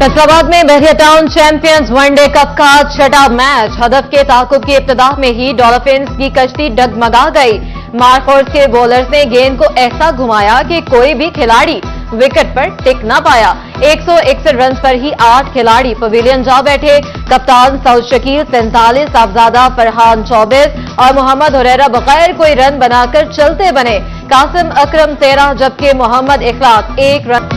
फैसलाबाद में बहरिया town champions one day cup का छठा मैच हदफ के ताकुब की इब्तिदा में ही डॉल्फिन्स की कश्ती डगमगा गई। मारफोर्स के बॉलर्स ने गेंद को ऐसा घुमाया कि कोई भी खिलाड़ी विकेट पर टिक न पाया। 161 रन पर ही 8 खिलाड़ी पवेलियन जा बैठे। कप्तान सऊद शकील 47, साहबजादा फरहान 24 और मोहम्मद हुरैरा बगैर कोई रन बनाकर चलते बने। कासिम अकरम 13 जबकि मोहम्मद इखलाक 1 रन।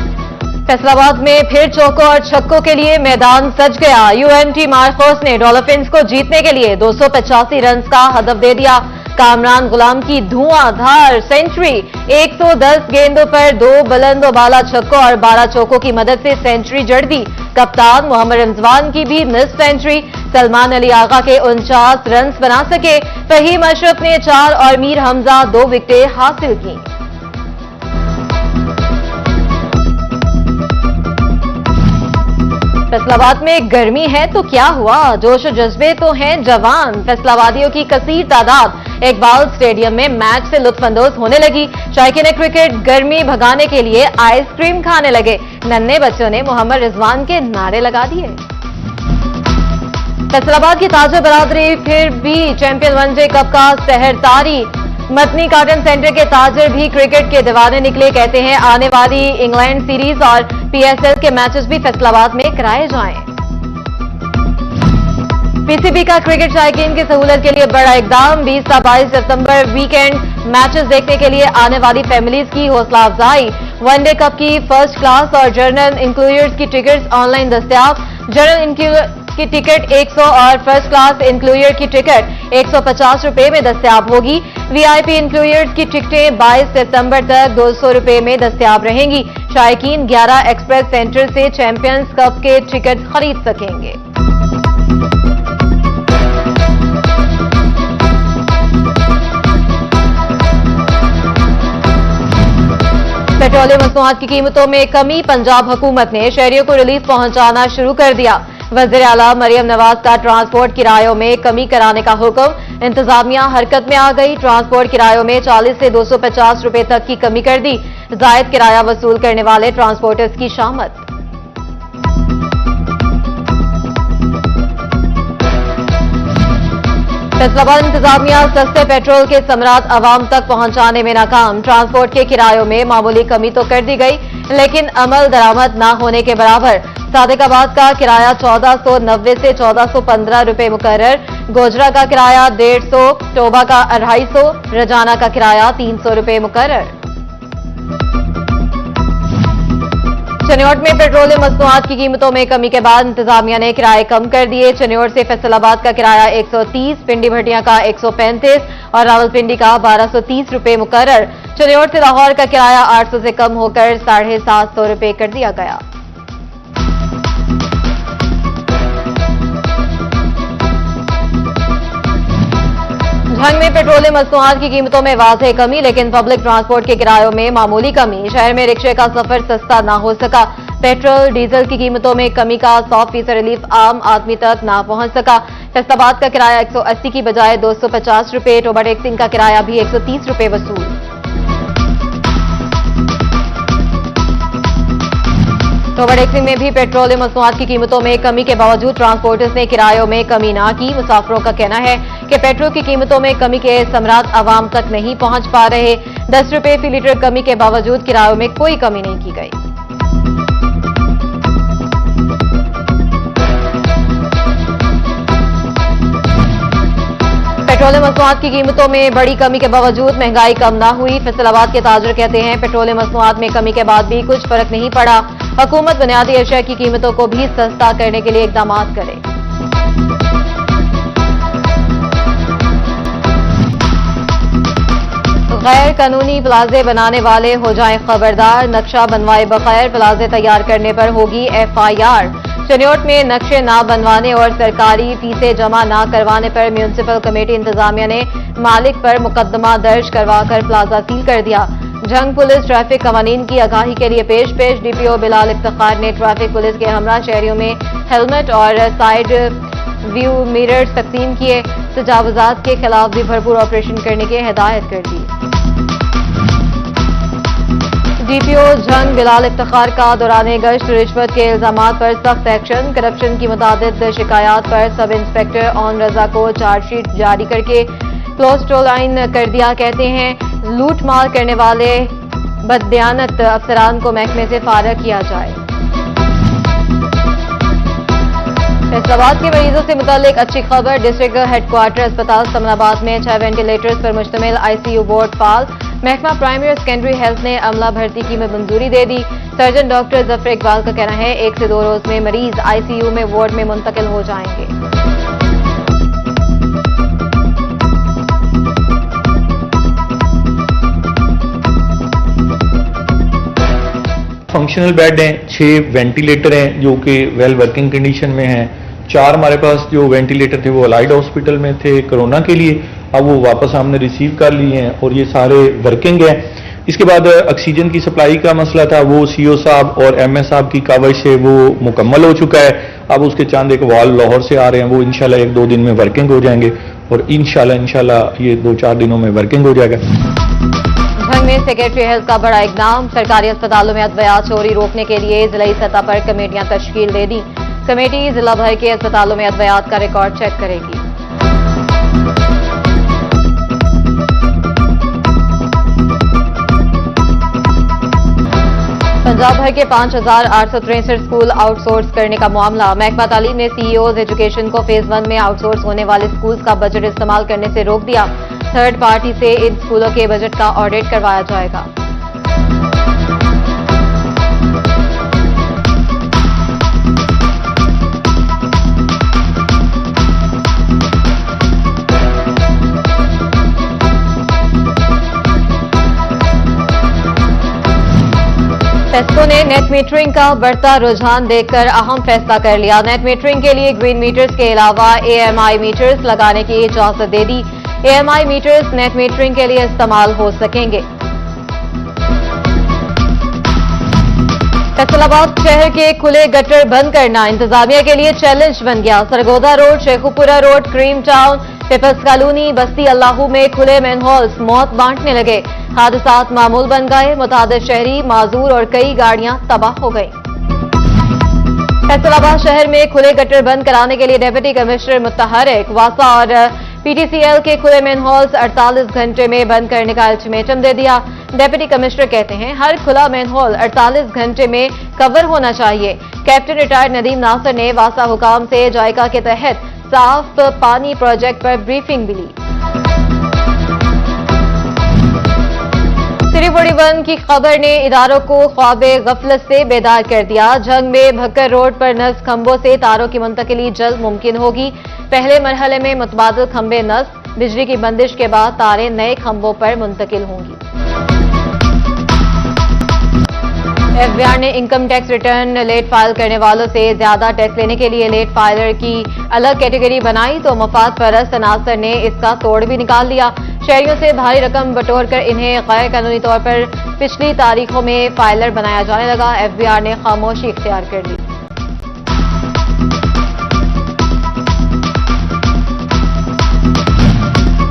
फैसलाबाद में फिर चौकों और छक्कों के लिए मैदान सज गया। यूएमटी मारफोर्स ने डॉल्फिन्स को जीतने के लिए 285 रन का हदफ दे दिया। कामरान गुलाम की धुआंधार सेंचुरी, 110 गेंदों पर 2 बुलंदोबाला छक्कों और 12 चौकों की मदद से सेंचुरी जड़ दी। कप्तान मोहम्मद रमजान की भी मिस सेंचुरी। सलमान अली आगा के 49 रन बना सके। फहीम अशरफ ने 4 और मीर हमजा 2 विकेटें हासिल की। फैसलाबाद में गर्मी है तो क्या हुआ, जोश और जज्बे तो हैं जवान। फैसलाबादियों की कसीर तादाद इकबाल स्टेडियम में मैच से लुत्फानंदोज होने लगी। शायकीन क्रिकेट गर्मी भगाने के लिए आइसक्रीम खाने लगे। नन्हे बच्चों ने मोहम्मद रिजवान के नारे लगा दिए। फैसलाबाद की ताजा बरादरी फिर भी चैंपियन वनडे कप का सहरतारी। मतनी कार्टन सेंटर के ताजर भी क्रिकेट के दीवाने निकले। कहते हैं आने वाली इंग्लैंड सीरीज और पीएसएल के मैचेस भी फैसलाबाद में कराए जाएं। पीसीबी का क्रिकेट शायकीन की सहूलत के लिए बड़ा इकदाम। 20 से 22 सितंबर वीकेंड मैचेस देखने के लिए आने वाली फैमिलीज की हौसला अफजाई। वनडे कप की फर्स्ट क्लास और जनरल इंक्लूयर्स की टिकट्स ऑनलाइन दस्तयाब। जनरल की टिकट 100 और फर्स्ट क्लास इंक्लूयर की टिकट 150 रुपए में दस्तयाब होगी। वीआईपी इंक्लूयर्स की टिकटें 22 सितंबर तक 200 रुपए में दस्तयाब रहेंगी। शायकीन 11 एक्सप्रेस सेंटर से चैंपियंस कप के टिकट खरीद सकेंगे। पेट्रोलियम मसनूआत की कीमतों में कमी। पंजाब हुकूमत ने शहरियों को रिलीफ पहुंचाना शुरू कर दिया। वज़ीर आला मरियम नवाज का ट्रांसपोर्ट किरायों में कमी कराने का हुक्म। इंतजामिया हरकत में आ गई। ट्रांसपोर्ट किरायों में 40 से 250 रुपए तक की कमी कर दी। जायद किराया वसूल करने वाले ट्रांसपोर्टर्स की शामत। फैसलाबाद इंतजामिया सस्ते पेट्रोल के समरात आवाम तक पहुंचाने में नाकाम। ट्रांसपोर्ट के किरायों में मामूली कमी तो कर दी गई, लेकिन अमल दरामद न होने के बराबर। सादिकाबाद का किराया 1490 से 1415 रुपए मुकर्रर। गोजरा का किराया 150, टोबा का 250, रजाना का किराया 300 रुपए मुकर्रर। चनियोट में पेट्रोलियम मसनूआत की कीमतों में कमी के बाद इंतजामिया ने किराए कम कर दिए। चनियोट से फैसलाबाद का किराया 130, पिंडी भटिया का 135 और रावलपिंडी का 1230 रुपए मुकर्रर। चनियोट से लाहौर का किराया 800 से कम होकर 750 रुपए कर दिया गया। झंग में पेट्रोलियम मसनूआत की कीमतों में वाज़ेह कमी, लेकिन पब्लिक ट्रांसपोर्ट के किरायों में मामूली कमी। शहर में रिक्शे का सफर सस्ता ना हो सका। पेट्रोल डीजल की कीमतों में कमी का 100% रिलीफ आम आदमी तक ना पहुंच सका। फैसलाबाद का किराया 180 की बजाय 250 रुपए। टोबा टैक्सिंग का किराया भी 130 रुपए वसूल। टोबा टैक्सिंग में भी पेट्रोलियम मसनूआत की कीमतों में कमी के बावजूद ट्रांसपोर्टर्स ने किरायों में कमी ना की। मुसाफिरों का कहना है कि पेट्रोल की कीमतों में कमी के समरात आवाम तक नहीं पहुंच पा रहे। 10 रुपए फी लीटर कमी के बावजूद किरायों में कोई कमी नहीं की गई। पेट्रोलियम मसनूआत की कीमतों में बड़ी कमी के बावजूद महंगाई कम ना हुई। फैसलाबाद के ताजर कहते हैं पेट्रोलियम मसनूआत में कमी के बाद भी कुछ फर्क नहीं पड़ा। हुकूमत बुनियादी अशिया की कीमतों को भी सस्ता करने के लिए इकदाम करे। गैर कानूनी प्लाजे बनाने वाले हो जाएं खबरदार। नक्शा बनवाए बगैर प्लाजे तैयार करने पर होगी एफआईआर। चनियोट में नक्शे ना बनवाने और सरकारी फीसें जमा ना करवाने पर म्यूनिसिपल कमेटी इंतजामिया ने मालिक पर मुकदमा दर्ज करवाकर प्लाजा सील कर दिया। झंग पुलिस ट्रैफिक कवानीन की आगाही के लिए पेश। डीपीओ बिलाल इफ्तिखार ने ट्रैफिक पुलिस के हमरा शहरियों में हेलमेट और साइड व्यू मिरर्स तकसीम किए। तजावुजात के खिलाफ भी भरपूर ऑपरेशन करने की हिदायत कर दी। डीपीओ झंग बिलाल इफ्तिखार का दौरान गश्त रिश्वत के इल्जामात पर सख्त एक्शन। करप्शन की मुतादिद शिकायत पर सब इंस्पेक्टर ऑन रजा को चार्जशीट जारी करके क्लोज टू लाइन कर दिया। कहते हैं लूट मार करने वाले बददियानत अफसरान को महकमे से फारग किया जाए। फैसलाबाद के मरीजों से मुतालिक अच्छी खबर। डिस्ट्रिक्ट हेडक्वार्टर अस्पताल समनाबाद में 6 वेंटिलेटर्स पर मुश्तमिल आईसीयू वार्ड फाल। महकमा प्राइमरी और सेकेंडरी हेल्थ ने अमला भर्ती की मंजूरी दे दी। सर्जन डॉक्टर जफर इकबाल का कहना है 1 से 2 रोज में मरीज आईसीयू में वार्ड में मुंतकिल हो जाएंगे। फंक्शनल बेड हैं, 6 वेंटिलेटर हैं जो कि वेल वर्किंग कंडीशन में हैं। 4 हमारे पास जो वेंटिलेटर थे वो अलाइड हॉस्पिटल में थे कोरोना के लिए, अब वो वापस हमने रिसीव कर लिए हैं और ये सारे वर्किंग हैं। इसके बाद ऑक्सीजन की सप्लाई का मसला था, वो सीओ साहब और एमएस साहब की कावज से वो मुकम्मल हो चुका है। अब उसके चंद एक वाल लाहौर से आ रहे हैं, वो इंशाल्लाह 1-2 दिन में वर्किंग हो जाएंगे और इंशाल्लाह ये 2-4 दिनों में वर्किंग हो जाएगा। झंग में सेक्रेटरी हेल्थ का बड़ा इकदाम। सरकारी अस्पतालों में अद्वियात चोरी रोकने के लिए जिलाई सतह पर कमेटियां तश्कील दे दी। कमेटी जिला भर के अस्पतालों में अद्वियात का रिकॉर्ड चेक करेगी। पंजाब भर के 5,863 स्कूल आउटसोर्स करने का मामला। महकमा तालीम ने सीईओज एजुकेशन को फेज 1 में आउटसोर्स होने वाले स्कूल्स का बजट इस्तेमाल करने से रोक दिया। थर्ड पार्टी से इन स्कूलों के बजट का ऑडिट करवाया जाएगा। पेस्को ने नेट मीटरिंग का बढ़ता रुझान देखकर अहम फैसला कर लिया। नेट मीटरिंग के लिए ग्रीन मीटर्स के अलावा एएमआई मीटर्स लगाने की इजाजत दे दी। एएमआई मीटर्स नेट मीटरिंग के लिए इस्तेमाल हो सकेंगे। फैसलाबाद शहर के खुले गटर बंद करना इंतजामिया के लिए चैलेंज बन गया। Sargodha road, Sheikhupura road, cream town, people's colony, Basti Allahu में खुले मैनहोल्स मौत बांटने लगे। हादसात मामूल बन गए। मुतादिद शहरी माजूर और कई गाड़ियां तबाह हो गई। फैसलाबाद शहर में खुले गटर बंद कराने के लिए डिप्टी कमिश्नर मुतहरिक वासा और पीटीसीएल के खुले मैनहोल्स 48 घंटे में बंद करने का अल्टीमेटम दे दिया। डिप्टी कमिश्नर कहते हैं हर खुला मैनहोल 48 घंटे में कवर होना चाहिए। कैप्टन रिटायर्ड नदीम नासिर ने वासा हुकाम से जायका के तहत साफ पानी प्रोजेक्ट पर ब्रीफिंग भी ली। 341 की खबर ने इदारों को ख्वाबे गफलत से बेदार कर दिया। झंग में भक्कर रोड पर नस्ब खंभों से तारों की मुंतकिली जल्द मुमकिन होगी। पहले मरहले में मुतबादिल खंभे नस्ब, बिजली की बंदिश के बाद तारें नए खंभों पर मुंतकिल होंगी। एफबीआर ने income tax return late file करने वालों से ज्यादा टैक्स लेने के लिए लेट फाइलर की अलग कैटेगरी बनाई तो मफाद परस्त अनासर ने इसका तोड़ भी निकाल लिया। शहरियों से भारी रकम बटोर कर इन्हें गैर कानूनी तौर पर पिछली तारीखों में फाइलर बनाया जाने लगा। एफबीआर ने खामोशी इख्तियार कर ली।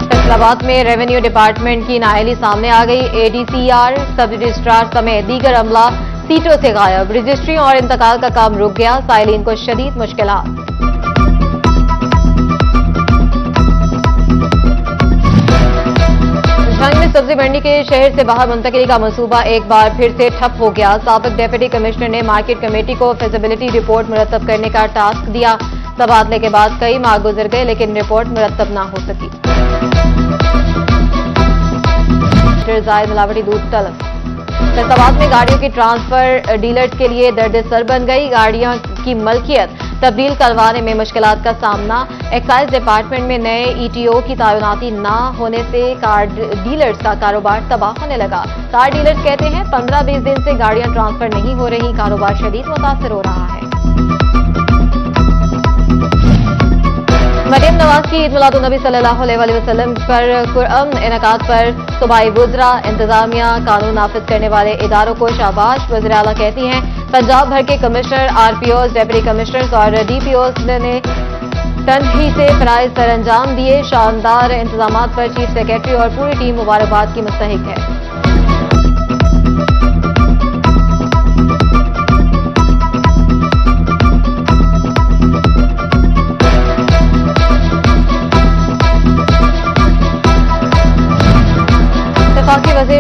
फैसलाबाद में रेवेन्यू डिपार्टमेंट की नाअहली सामने आ गई। एडीसीआर, सब रजिस्ट्रार समेत दीगर अमला सीटों से गायब। रजिस्ट्री और इंतकाल का काम रुक गया। साइलिन को शदीद मुश्किलात। झंग में सब्जी मंडी के शहर से बाहर मुंतकिली का मंसूबा एक बार फिर से ठप हो गया। साबिक डिप्टी कमिश्नर ने मार्केट कमेटी को फिजिबिलिटी रिपोर्ट मुरतब करने का टास्क दिया। तबादले के बाद कई माह गुजर गए लेकिन रिपोर्ट मुरतब ना हो सकी। जायद मिलावटी दूध तलब। फैसलाबाद में गाड़ियों की ट्रांसफर डीलर्स के लिए दर्द-ए-सर बन गई। गाड़ियों की मलकियत तब्दील करवाने में मुश्किलात का सामना। एक्साइज डिपार्टमेंट में नए ईटीओ की तैनाती न होने से कार डीलर्स का कारोबार तबाह होने लगा। कार डीलर्स कहते हैं 15-20 दिन से गाड़ियां ट्रांसफर नहीं हो रही, कारोबार शदीद मुतासर हो रहा है। मरियम नवाज की ईद मिलादुन्नबी सल्लल्लाहु अलैहि वसल्लम पर कुरअमन इनेकात पर सूबाई वुज़रा, इंतजामिया, कानून नाफिज करने वाले इदारों को शाबाश। वज़ीर आला कहती हैं पंजाब भर के कमिश्नर, आरपीओज, डिप्टी कमिश्नर्स और डीपीओज ने तनही से फराइज सर अंजाम दिए। शानदार इंतजामात पर चीफ सेक्रेटरी और पूरी टीम मुबारकबाद की मुस्तहिक है।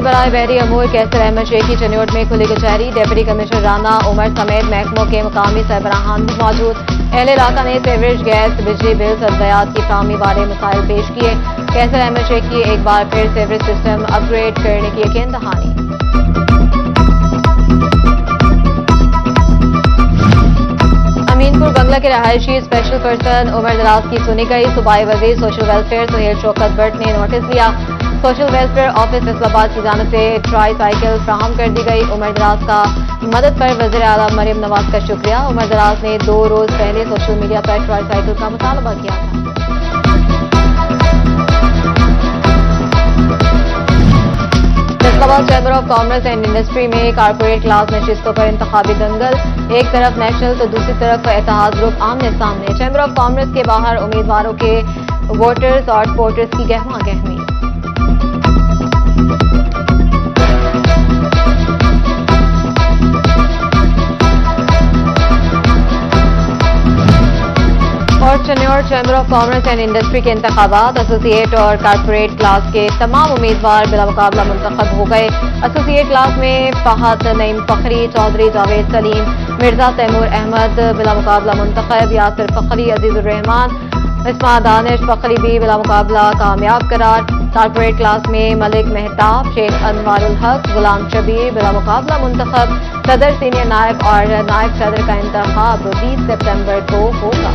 बराए बहरी अमूर कैसर अहमद शेख की चनियोट में खुली कचहरी। डिप्टी कमिश्नर राना उमर समेत महकमों के मुकामी सरबराहान भी मौजूद। अहले इलाका ने सीवरेज, गैस, बिजली बिल, अद्वियात की फराहमी बारे मसाइल पेश किए। कैसर अहमद शेख की एक बार फिर सीवरेज सिस्टम अपग्रेड करने की यकीन दहानी। अमीनपुर बंगला के रहायशी स्पेशल पर्सन उमर दराज की सुनी गई। सूबाई वजीर सोशल वेलफेयर सुहेल शौकत भट्ट ने नोटिस लिया। सोशल वेलफेयर ऑफिस फैसलाबाद की जानिब से ट्राई साइकिल फ्राहम कर दी गई। उमर दराज का मदद पर वज़ीर आला मरियम नवाज का शुक्रिया। उमर दराज ने 2 रोज पहले सोशल मीडिया पर ट्राई साइकिल का मुतालबा किया था। Faisalabad chamber of commerce and industry में कारपोरेट क्लास नशिस्तों पर इंतखाबी दंगल। एक तरफ नेशनल तो दूसरी तरफ इत्तेहाद ग्रुप आमने सामने। चैम्बर ऑफ कॉमर्स के बाहर उम्मीदवारों के वोटर्स और सपोर्टर्स की गहमा गहमी। और Chiniot chamber of commerce and industry के इंतखाबात। एसोसिएट और कारपोरेट क्लास के तमाम उम्मीदवार बिला मुकाबला मुंतखब हो गए। एसोसिएट क्लास में फहद नईम फखरी, चौधरी जावेद सलीम, मिर्जा तैमूर अहमद बिला मुकाबला मुंतखब। यासिर फखरी, अजीजुर रहमान, इस्मा दानिश फखरी भी बिला मुकाबला कामयाब करार। कारपोरेट क्लास में मलिक मेहताब, शेख अनवारुल हक, गुलाम शबीर बिला मुकाबला मुंतखब। सदर, सीनियर नायब और नायब सदर का इंतखाब 20 सितंबर को होगा।